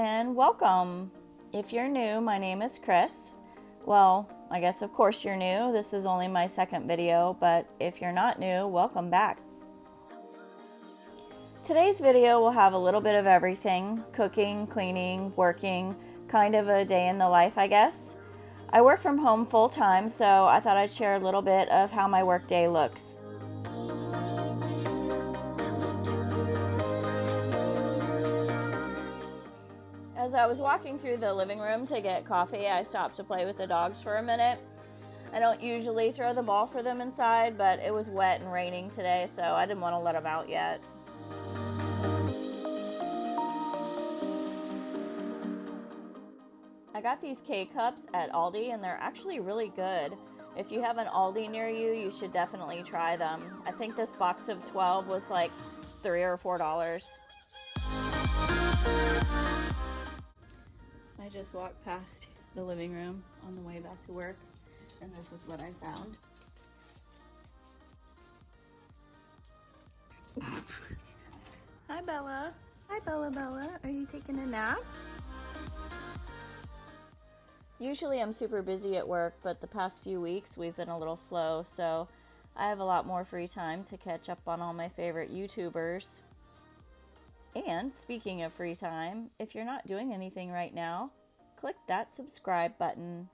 and welcome. If you're new, my name is Chris. Well, I guess of course you're new. This is only my second video, but if you're not new, welcome back. Today's video will have a little bit of everything: cooking, cleaning, working, kind of a day in the life, I guess. I work from home full time, so I thought I'd share a little bit of how my work day looks. As I was walking through the living room to get coffee, I stopped to play with the dogs for a minute. I don't usually throw the ball for them inside, but it was wet and raining today, so I didn't want to let them out yet. I got these K-Cups at Aldi, and they're actually really good. If you have an Aldi near you, you should definitely try them. I think this box of 12 was like $3 or $4. I just walked past the living room on the way back to work, and this is what I found. Hi, Bella. Hi, Bella. Are you taking a nap? Usually I'm super busy at work, but the past few weeks we've been a little slow, so I have a lot more free time to catch up on all my favorite YouTubers. And speaking of free time, if you're not doing anything right now, click that subscribe button.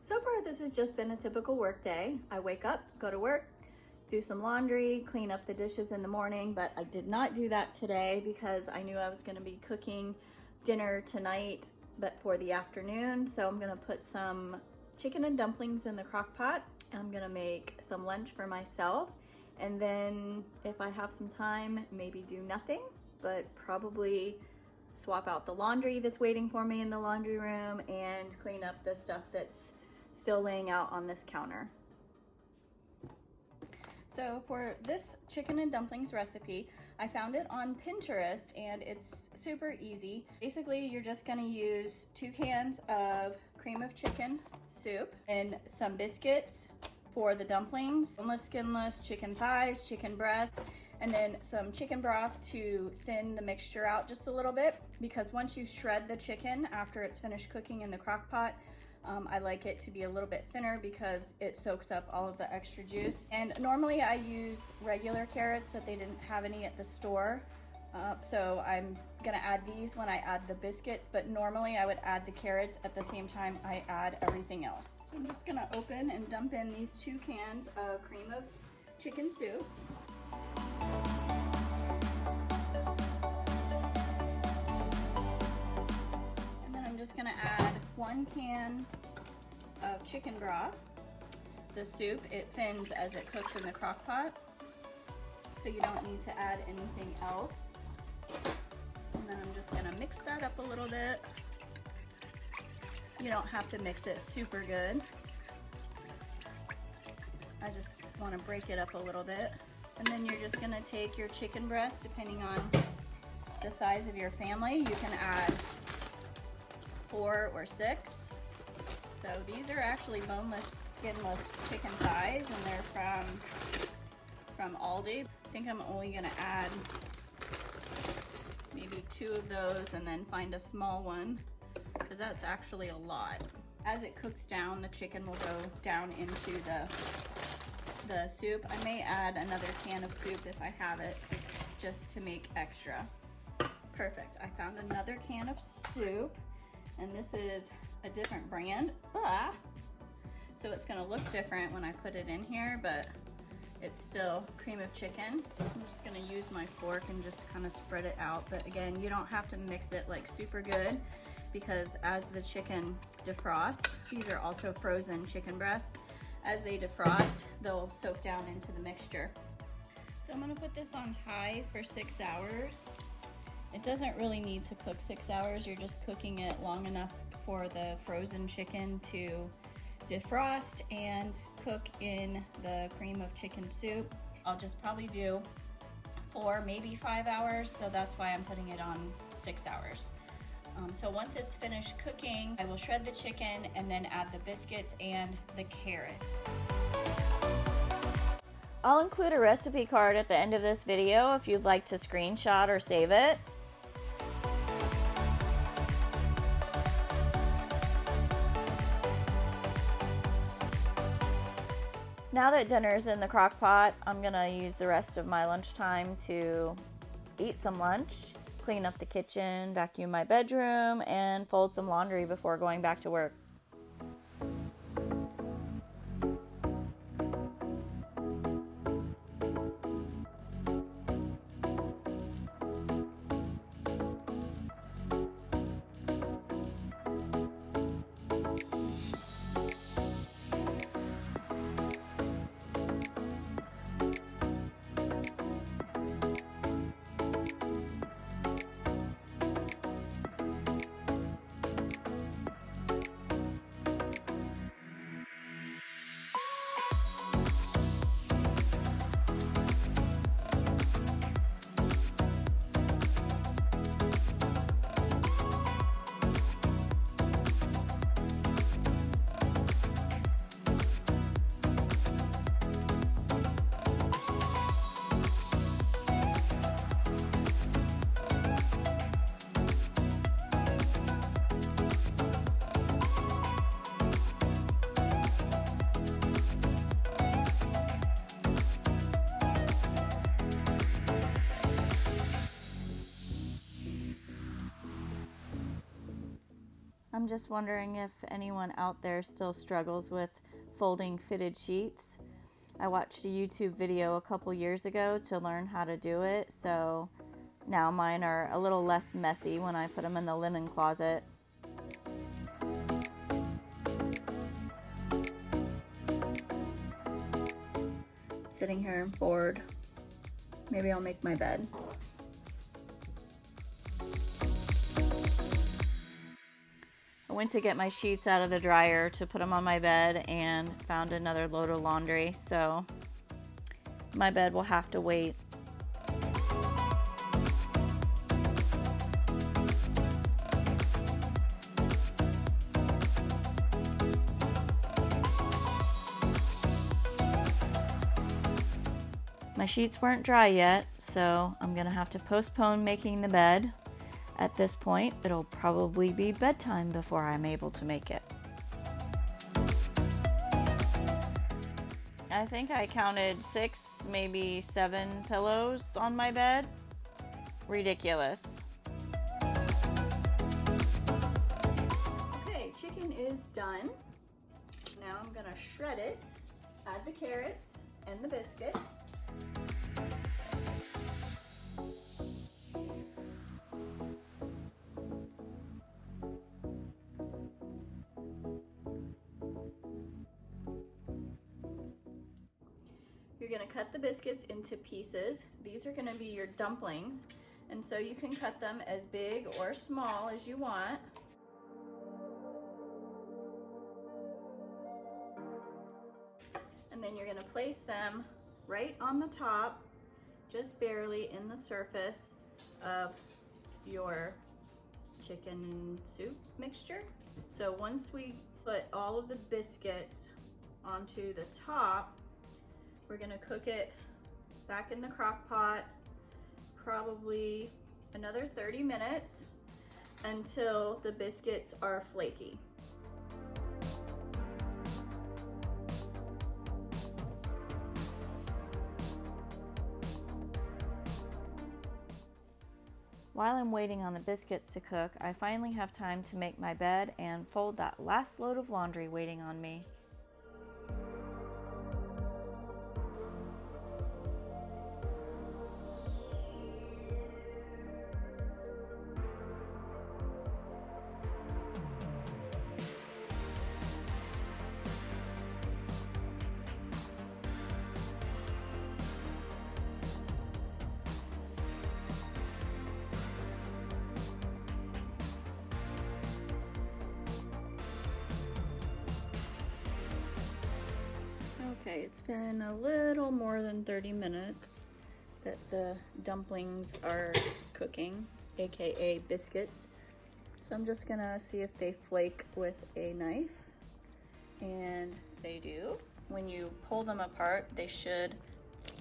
So far, this has just been a typical work day. I wake up, go to work, do some laundry, clean up the dishes in the morning, but I did not do that today because I knew I was going to be cooking dinner tonight, but for the afternoon. So I'm going to put some chicken and dumplings in the crock pot. I'm going to make some lunch for myself, and then if I have some time, maybe do nothing, but probably swap out the laundry that's waiting for me in the laundry room and clean up the stuff that's still laying out on this counter. So for this chicken and dumplings recipe, I found it on Pinterest, and it's super easy. Basically, you're just gonna use 2 cans of cream of chicken soup and some biscuits for the dumplings, boneless, skinless, chicken thighs, chicken breast, and then some chicken broth to thin the mixture out just a little bit, because once you shred the chicken after it's finished cooking in the crock pot, I like it to be a little bit thinner because it soaks up all of the extra juice. And normally I use regular carrots, but they didn't have any at the store. So I'm gonna add these when I add the biscuits, but normally I would add the carrots at the same time I add everything else. So I'm just gonna open and dump in these 2 cans of cream of chicken soup. And then I'm just gonna add 1 can of chicken broth. The soup, it thins as it cooks in the crock pot, so you don't need to add anything else. And then I'm just gonna mix that up a little bit. You don't have to mix it super good. I just wanna break it up a little bit. And then you're just gonna take your chicken breast, depending on the size of your family. You can add 4 or 6. So these are actually boneless, skinless chicken thighs, and they're from Aldi. I think I'm only gonna add maybe 2 of those and then find a small one, because that's actually a lot. As it cooks down, the chicken will go down into the soup. I may add another can of soup if I have it, just to make extra. Perfect. I found another can of soup, and this is a different brand, so it's gonna look different when I put it in here, but it's still cream of chicken. So I'm just gonna use my fork and just kind of spread it out. But again, you don't have to mix it like super good, because as the chicken defrost, these are also frozen chicken breasts, as they defrost, they'll soak down into the mixture. So I'm gonna put this on high for 6 hours. It doesn't really need to cook 6 hours. You're just cooking it long enough for the frozen chicken to defrost and cook in the cream of chicken soup. I'll just probably do 4, maybe 5 hours, so that's why I'm putting it on 6 hours. So once it's finished cooking, I will shred the chicken and then add the biscuits and the carrots. I'll include a recipe card at the end of this video if you'd like to screenshot or save it. Now that dinner's in the crock pot, I'm gonna use the rest of my lunchtime to eat some lunch, clean up the kitchen, vacuum my bedroom, and fold some laundry before going back to work. I'm just wondering if anyone out there still struggles with folding fitted sheets. I watched a YouTube video a couple years ago to learn how to do it, so now mine are a little less messy when I put them in the linen closet. Sitting here bored. Maybe I'll make my bed. I went to get my sheets out of the dryer to put them on my bed and found another load of laundry, so my bed will have to wait. My sheets weren't dry yet, so I'm gonna have to postpone making the bed. At this point, it'll probably be bedtime before I'm able to make it. I think I counted 6, maybe 7 pillows on my bed. Ridiculous. Okay, chicken is done. Now I'm gonna shred it, add the carrots and the biscuits. You're gonna cut the biscuits into pieces. These are gonna be your dumplings, and so you can cut them as big or small as you want. And then you're gonna place them right on the top, just barely in the surface of your chicken soup mixture. So once we put all of the biscuits onto the top, we're gonna cook it back in the crock pot, probably another 30 minutes until the biscuits are flaky. While I'm waiting on the biscuits to cook, I finally have time to make my bed and fold that last load of laundry waiting on me. Okay, it's been a little more than 30 minutes that the dumplings are cooking, aka biscuits. So I'm just gonna see if they flake with a knife, and they do. When you pull them apart, they should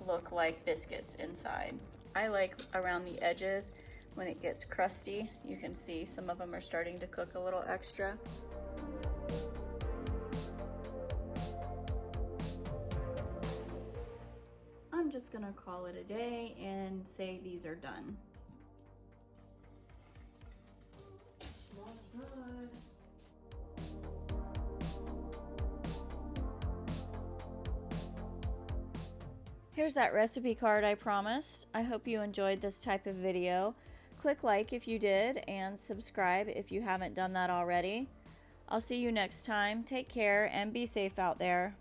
look like biscuits inside. I like around the edges when it gets crusty. You can see some of them are starting to cook a little extra. I'm just gonna call it a day and say these are done. Smells good. Here's that recipe card I promised. I hope you enjoyed this type of video. Click like if you did and subscribe if you haven't done that already. I'll see you next time. Take care and be safe out there.